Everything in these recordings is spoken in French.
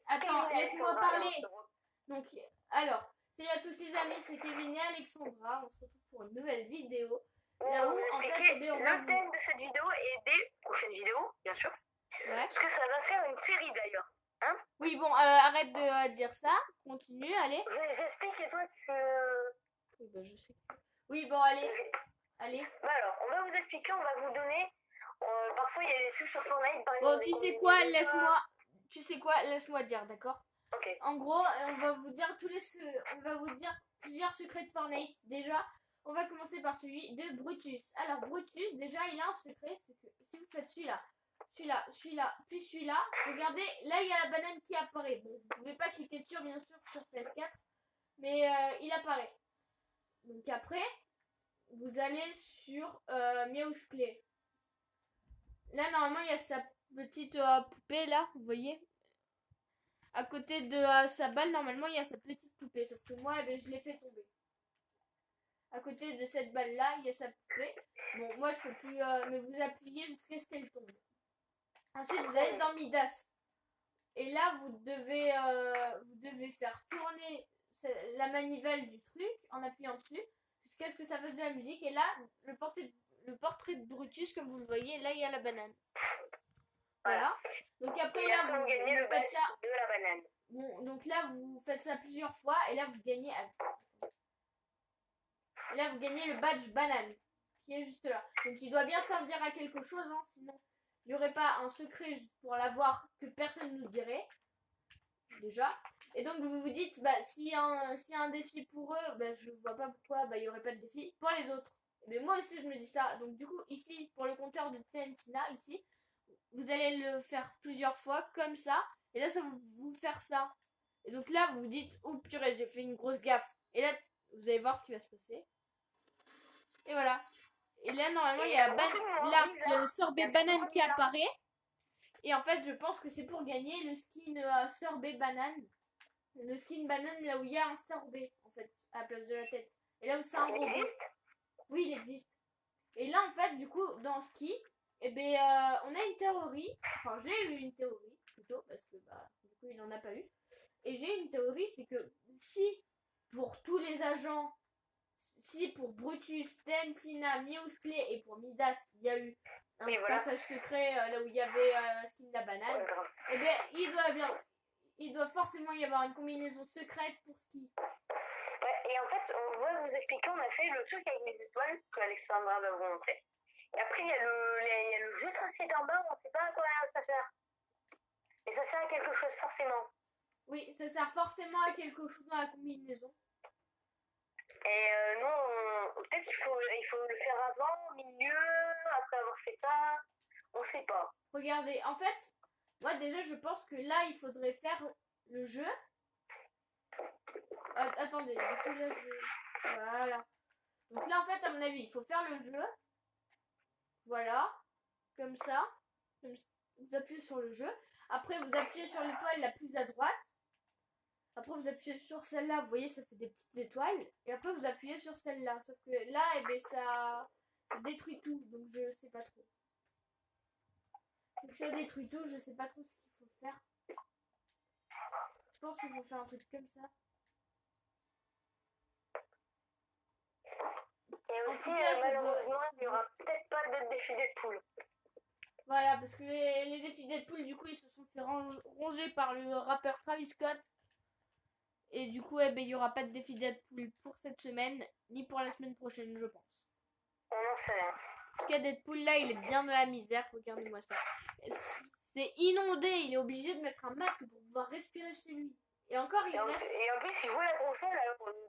attends, laisse-moi parler. Donc, alors, salut à tous les amis, c'est Kevin et Alexandra. On se retrouve pour une nouvelle vidéo. Là où, en fait, le thème de cette vidéo et des prochaines vidéos, bien sûr. Ouais. Parce que ça va faire une série d'ailleurs. Hein? Oui, bon, arrête de dire ça. Continue, allez. J'explique et toi tu... Oui, bah, je sais. Oui, bon, allez. Allez. Bah alors, on va vous expliquer, on va vous donner... parfois, il y a des trucs sur Fortnite. Par Bon, tu sais quoi, laisse-moi dire, d'accord? Ok. En gros, on va vous dire plusieurs secrets de Fortnite. Déjà, on va commencer par celui de Brutus. Alors, Brutus, déjà, il a un secret, c'est que si vous faites celui-là, puis celui-là, regardez, là, il y a la banane qui apparaît. Bon, vous pouvez pas cliquer dessus, bien sûr, sur PS4, mais il apparaît. Donc après, vous allez sur Meow's Clay. Là, normalement, il y a sa petite poupée, là, vous voyez? À côté de sa balle, normalement, il y a sa petite poupée. Sauf que moi, je l'ai fait tomber. À côté de cette balle-là, il y a sa poupée. Bon, moi, je peux plus... mais vous appuyez jusqu'à ce qu'elle tombe. Ensuite, vous allez dans Midas. Et là, vous devez faire tourner la manivelle du truc en appuyant dessus. Jusqu'à ce que ça fasse de la musique. Et là, le portrait de Brutus, comme vous le voyez, là, il y a la banane. Voilà. Donc après, et là, vous gagnez le faites ça de la banane. Bon, donc là, vous faites ça plusieurs fois et là, vous gagnez... Et là, vous gagnez le badge banane qui est juste là. Donc, il doit bien servir à quelque chose, hein, sinon, il n'y aurait pas un secret juste pour l'avoir que personne ne nous dirait. Déjà. Et donc, vous vous dites, bah, s'il y a un défi pour eux, bah, je vois pas pourquoi il n'y aurait pas de défi pour les autres. Mais moi aussi, je me dis ça. Donc, du coup, ici, pour le compteur de Tentina, ici, vous allez le faire plusieurs fois comme ça. Et là, ça va vous faire ça. Et donc là, vous vous dites, oh purée, j'ai fait une grosse gaffe. Et là, vous allez voir ce qui va se passer. Et voilà. Et là, normalement, il y a le sorbet banane qui apparaît. Et en fait, je pense que c'est pour gagner le skin sorbet banane. Le skin banane, là où il y a un sorbet, en fait, à la place de la tête. Et là où c'est un robot. Il existe ? Oui, il existe. Et là, en fait, du coup, dans ski, eh ben, on a une théorie. Enfin, j'ai eu une théorie, plutôt, parce que, bah, du coup, il n'en a pas eu. Et j'ai une théorie, c'est que si, pour tous les agents, si pour Brutus, Tentina, Meow's Clay et pour Midas, il y a eu un passage secret là où il y avait skin de la banane, eh bien, il doit forcément y avoir une combinaison secrète pour ski. Ouais, et en fait, on va vous expliquer, on a fait le truc avec les étoiles que Alexandra va vous montrer. Et après, il y a le jeu de société en bas, on ne sait pas à quoi ça sert. Et ça sert à quelque chose, forcément. Oui, ça sert forcément à quelque chose dans la combinaison. Et non, peut-être qu'il faut le faire avant, au milieu, après avoir fait ça, on sait pas. Regardez, en fait, moi déjà je pense que là il faudrait faire le jeu. Attendez, du coup là je... Voilà. Donc là en fait à mon avis il faut faire le jeu. Voilà. Comme ça. Vous appuyez sur le jeu. Après vous appuyez sur l'étoile la plus à droite. Après vous appuyez sur celle-là, vous voyez ça fait des petites étoiles. Et après vous appuyez sur celle-là. Sauf que là eh bien, ça détruit tout. Donc je sais pas trop. Donc ça détruit tout, je sais pas trop ce qu'il faut faire. Je pense qu'il faut faire un truc comme ça. Et aussi, malheureusement, il n'y aura peut-être pas de défi Deadpool. Voilà, parce que les défis Deadpool, du coup, ils se sont fait ronger par le rappeur Travis Scott. Et du coup, eh ben, il n'y aura pas de défi Deadpool pour cette semaine, ni pour la semaine prochaine, je pense. On n'en sait rien. En tout cas, Deadpool, là, il est bien dans la misère. Regardez-moi ça. C'est inondé. Il est obligé de mettre un masque pour pouvoir respirer chez lui. Et encore, et en plus, il joue la console,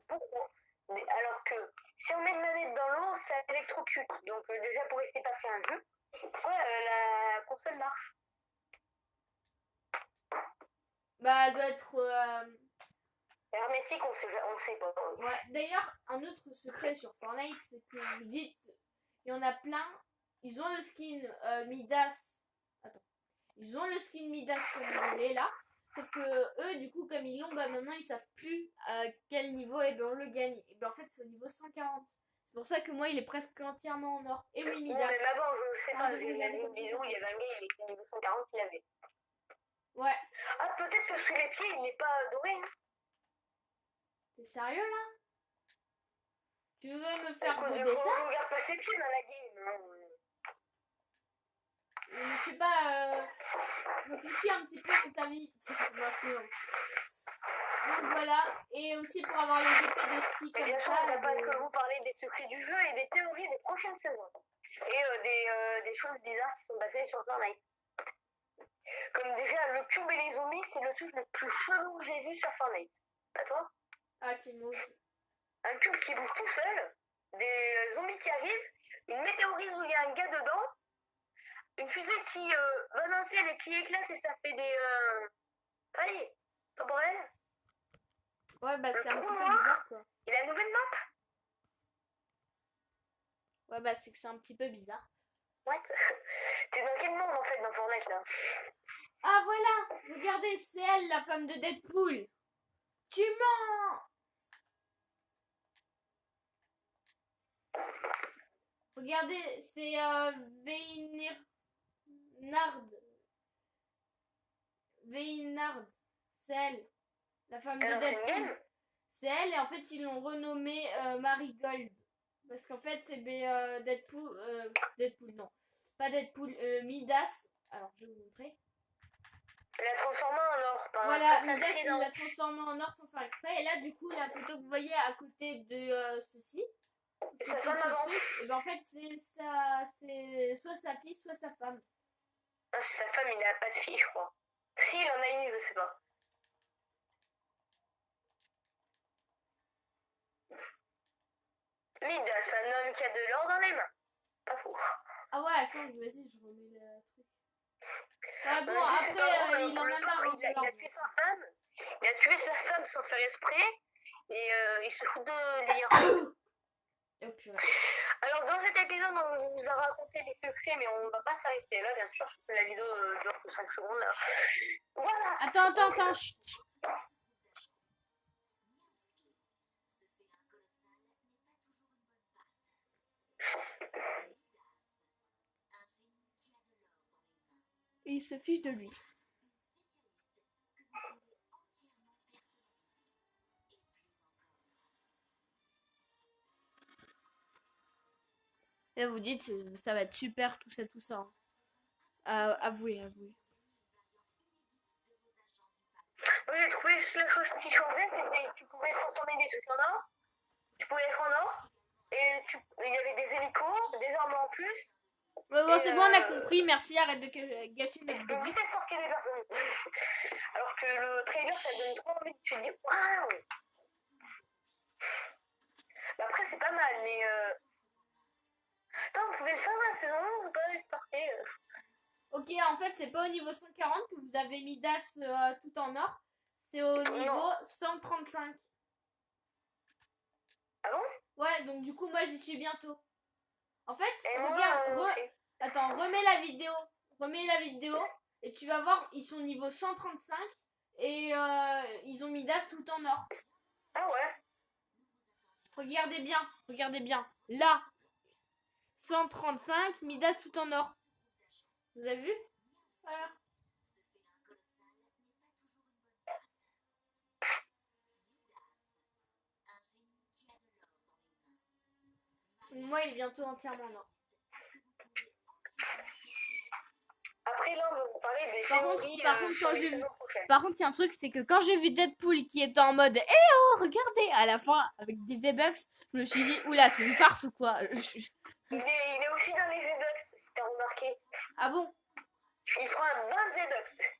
pourquoi ? Alors que si on met une manette dans l'eau, ça électrocute. Donc déjà, pour essayer de pas faire un jeu, pourquoi la console marche ? Bah, elle doit être... hermétique, on sait pas. Ouais, d'ailleurs, un autre secret sur Fortnite, c'est que vous dites, il y en a plein, ils ont le skin Midas. Attends. Ils ont le skin Midas comme vous avez là. Sauf que eux, du coup, comme ils l'ont, bah maintenant ils savent plus à quel niveau et ben on le gagne. Et ben en fait, c'est au niveau 140. C'est pour ça que moi, il est presque entièrement en or. Et oui, Midas. Non, mais d'abord, je sais pas, j'ai vu une vidéo où il y avait un gars, il était niveau 140, il avait. Ouais. Ah, peut-être que sous les pieds, il n'est pas doré. Hein. T'es sérieux là? Tu veux me faire Écoute, gober ça? je regarde pas ses pieds dans la game. Hein. Je sais pas, réfléchis un petit peu de ta vie. Moi, je plaisante. Donc voilà, et aussi pour avoir les épées de ski Et comme bien sûr, ça. on ne va pas que vous parler des secrets du jeu et des théories des prochaines saisons. Et des choses bizarres qui sont basées sur Fortnite. Comme déjà, le cube et les zombies, c'est le truc le plus chelou que j'ai vu sur Fortnite. Pas toi? Ah, c'est moi aussi. Un cube qui bouge tout seul, des zombies qui arrivent, une météorite où il y a un gars dedans, une fusée qui va lancer et qui éclate et ça fait des failles temporelles. Ouais, bah Le c'est un trou petit peu noir. bizarre quoi. Et la nouvelle map. Ouais, bah c'est que c'est un petit peu bizarre. What? T'es dans quel monde en fait dans Fortnite là? Ah voilà, regardez, c'est elle la femme de Deadpool. Tu mens. Regardez, c'est Veynard. C'est elle, la femme de Alors c'est une Deadpool. game? C'est elle et en fait ils l'ont renommée Marigold. Parce qu'en fait c'est Deadpool, non. Pas Deadpool, Midas. Alors je vais vous montrer. Elle a transformé en or. Voilà, Midas il l'a transformé en or sans faire exprès. Et là du coup la photo que vous voyez à côté de ceci. Et sa femme avant. Et ben en fait c'est soit sa fille soit sa femme. Ah, c'est sa femme, il n'a pas de fille je crois. Si, il en a une, je sais pas. Midas, un homme qui a de l'or dans les mains. Pas fou. Ah ouais, attends, vas-y, je remets le truc. Ouais, bon, Je sais pas, après, il en a le marre. pauvre, il a tué sa femme. Il a tué sa femme sans faire exprès. Et il se fout de lui en fait. Oh purée. Alors dans cet épisode, on vous a raconté les secrets, mais on va pas s'arrêter là, bien sûr, parce que la vidéo dure que 5 secondes là. Voilà. Attends, chut. Et il se fiche de lui. Et vous dites, ça va être super, tout ça. Avouez. Oui, j'ai trouvé la chose qui changeait, c'était que tu pouvais transformer des trucs en or, tu pouvais être en or, et il y avait des hélicos, des armes en plus. Ouais, bon, c'est bon, on a compris, merci, arrête de gâcher Et notre tu peux début. vite sortir des personnes. Alors que le trailer, ça donne trop envie, tu te dis waouh. Après, c'est pas mal, mais. Attends, vous pouvez le faire dans la saison 11 ou pas, les sortir Ok, en fait, c'est pas au niveau 140 que vous avez mis Das tout en or. C'est au niveau 135. Ah bon? Ouais, donc du coup, moi, j'y suis bientôt. En fait, Et regarde, moi, okay. Attends, remets la vidéo. Et tu vas voir, ils sont niveau 135. Et ils ont mis Das tout en or. Ah ouais? Regardez bien. Là, 135, Midas tout en or. Vous avez vu? Voilà. Moi, il est bientôt entièrement en or. Après, là, on va vous parler des Par théories contre, sur les saisons prochaines. Par contre, il y a un truc, c'est que quand j'ai vu Deadpool qui était en mode oh, regardez, à la fin, avec des V-Bucks, je me suis dit, oula, c'est une farce ou quoi? Il est aussi dans les V-Bucks, si t'as remarqué. Ah bon? Il prend un 20 V-Bucks.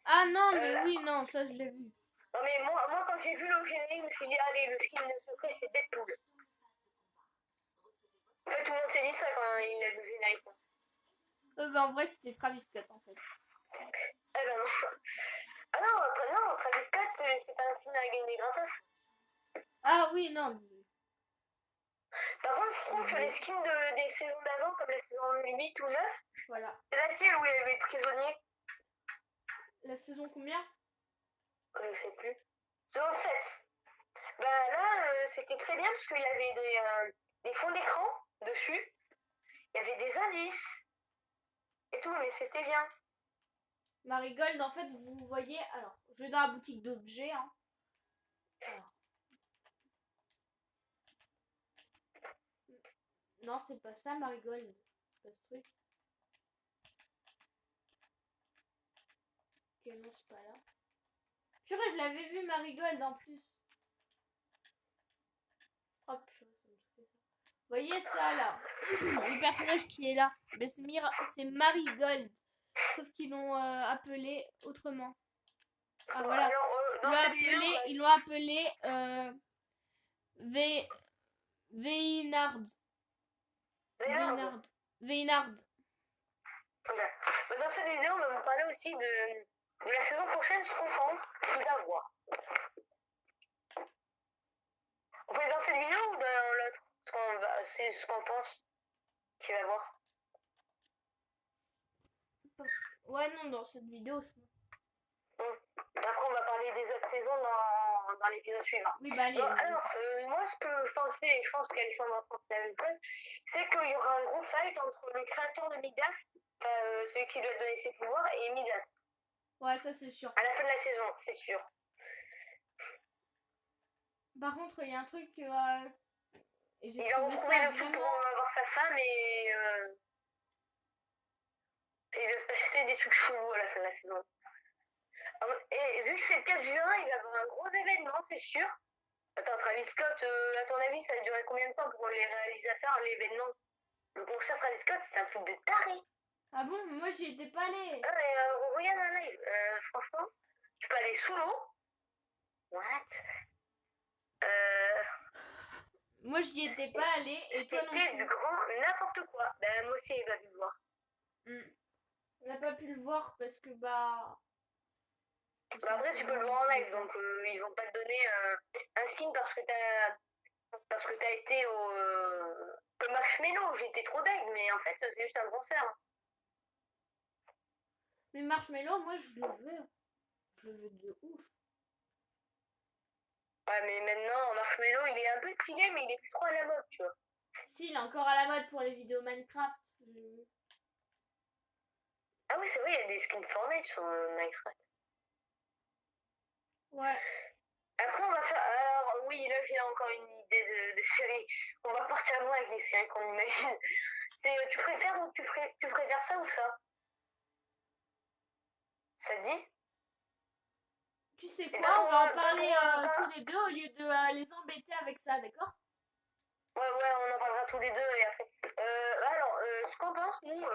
Ah non, mais oui, non, ça je l'ai vu. Non, mais moi quand j'ai vu le générique, je me suis dit, allez, le skin de secret, c'est Deadpool. En fait, tout le monde s'est dit ça quand il a vu le générique. Bah, en vrai, c'était Travis Scott en fait. Eh ben non. Ah non, Travis Scott, c'est pas un skin à gagner gratos. Ah oui, non. Par contre, je trouve que les skins des saisons d'avant, comme la saison 8 ou 9, voilà. C'est laquelle où il y avait les prisonniers? La saison combien? Je sais plus. Saison 7. Bah là, c'était très bien parce qu'il y avait des fonds d'écran dessus. Il y avait des indices et tout, mais c'était bien. Marigold, en fait, vous voyez. Alors, je vais dans la boutique d'objets. Hein. Alors. Non, c'est pas ça, Marigold. C'est pas ce truc. Ok, non, c'est pas là. Purée, je l'avais vu, Marigold, en plus. Oh, purée, ça me fait ça. Vous voyez ça, là? Le personnage qui est là. Ben, c'est Marigold. Sauf qu'ils l'ont appelé autrement. Ah, voilà. Alors, dans cette vidéo, Ils l'ont appelé Veinard. Reynard. Veinard. Dans cette vidéo, on va vous parler aussi de la saison prochaine, ce qu'on pense qu'il va voir. On fait dans cette vidéo ou dans l'autre? C'est ce qu'on pense qu'il va voir. Ouais, non, dans cette vidéo. Après, on va parler des autres saisons dans l'épisode suivant. Oui, bah allez. Bon, alors, moi, ce que je pensais, et je pense qu'Alexandre pense la même chose, c'est qu'il y aura un gros fight entre le créateur de Midas, celui qui lui a donné ses pouvoirs, et Midas. Ouais, ça c'est sûr. À la fin de la saison, c'est sûr. Par contre, il y a un truc. Il va retrouver le truc pour avoir sa femme et il va se passer des trucs chelous à la fin de la saison. Et vu que c'est le 4 juin, il va y avoir un gros événement, c'est sûr. Attends, Travis Scott, à ton avis, ça va durer combien de temps pour les réalisateurs, l'événement? Le concert Travis Scott, c'est un truc de taré. Ah bon? Moi, j'y étais pas allée. Ah, mais regarde un live. Franchement, tu peux aller sous l'eau. What? Moi, j'y étais pas allée et toi non C'était plus. du grand n'importe quoi. Ben, moi aussi, il va le voir. On n'a pas pu le voir parce que bah après, tu peux le voir en live, donc ils vont pas te donner un skin parce que t'as été au Marshmello. J'étais trop deg, mais en fait, c'est juste un concert. Mais Marshmello, moi, je le veux. Je le veux de ouf. Ouais, mais maintenant, Marshmello, il est un peu stylé, mais il est plus trop à la mode, tu vois. Si, il est encore à la mode pour les vidéos Minecraft. Ah oui, c'est vrai, il y a des skins Fortnite sur Minecraft. Ouais. Après, on va faire. Alors, oui, là, j'ai encore une idée de série. On va partir loin avec les séries qu'on imagine. C'est tu préfères ça ou ça? Ça te dit? Tu sais quoi, on va en parler tous les deux au lieu de les embêter avec ça, d'accord? Ouais, on en parlera tous les deux et après. Alors, ce qu'on pense, nous,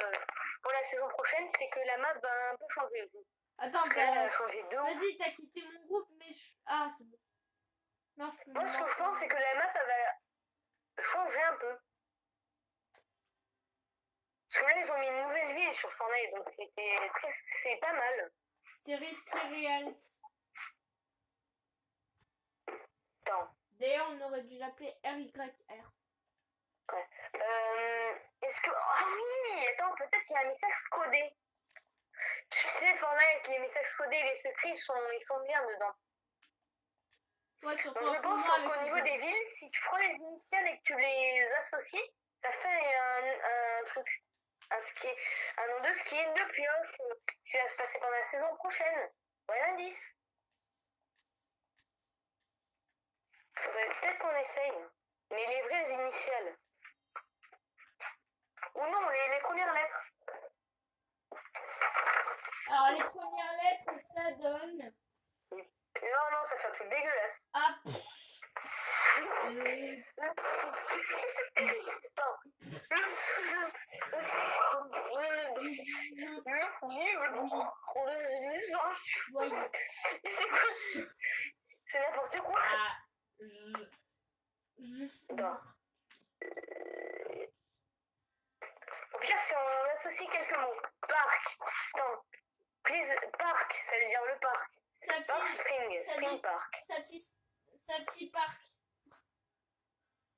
pour la saison prochaine, c'est que la map va un peu changer aussi. Attends, elle a changé de ouf. vas-y, t'as quitté mon groupe, mais ah, c'est bon. Non, je peux Moi, ce que je pense, c'est que la map, elle va changer un peu. Parce que là, ils ont mis une nouvelle ville sur Fortnite, donc c'est pas mal. C'est Real. Attends. D'ailleurs, on aurait dû l'appeler RYR. Ouais. Est-ce que... Ah oui, attends, peut-être qu'il y a un message codé. Tu sais, Fortnite, les messages codés, les secrets, ils sont bien dedans. Ouais, surtout donc, je pense qu'au niveau des villes, si tu prends les initiales et que tu les associes, ça fait un truc. Un nom de skin, de pioche, qui va se passer pendant la saison prochaine. Ouais, l'indice. Faudrait peut-être qu'on essaye. Mais les vraies initiales. Ou non, les premières lettres. Alors, les premières lettres, ça donne... Non, ça fait un truc dégueulasse. Ah, C'est n'importe quoi. Ah, Au pire, si on associe quelques mots. Parc. Attends. Parc, ça veut dire le parc. Park Spring Park. Sati Park.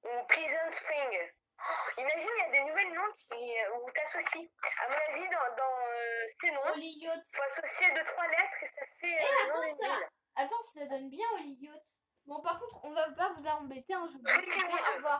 Ou Pleasant Spring. Oh, imagine, il y a des nouvelles noms où t'associes. À mon avis, dans ces noms, il faut associer 2-3 lettres et ça fait Attends, ça donne bien Oli Yacht. Bon, par contre, on va pas vous embêter, hein, je vous dis au revoir.